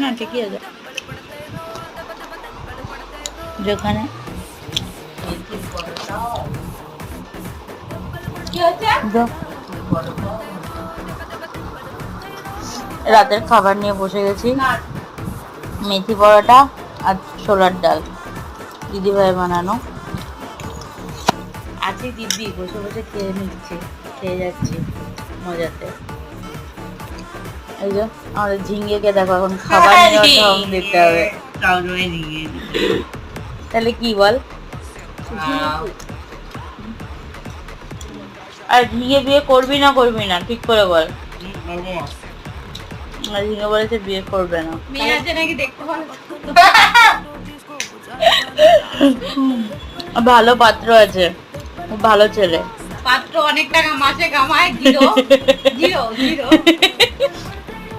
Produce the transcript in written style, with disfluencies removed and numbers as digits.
না ঠিকই আছে যেখানে রাতের খাবার নিয়ে বসে গেছি মেথি পরোটা আর ছোলার ডাল দিদিভাই বানানো আছে দিদি বসে বসে খেয়ে নিচ্ছে খেয়ে যাচ্ছি মজাতে এই যে আমাদের ঝিঙ্গেকে দেখো এখন খাবার নিয়ে ঢং দিতে হবে তাহলে কি বল আর ঝিঙে বিয়ে করবি না ঠিক করে বল ঝিঙে বলেছে বিয়ে করবে না মেয়ে আছে নাকি দেখতে ভালো ভালো পাত্র আছে খুব ভালো ছেলে পাত্র অনেক টাকা মাসে কামায় জিরো জিরো জিরো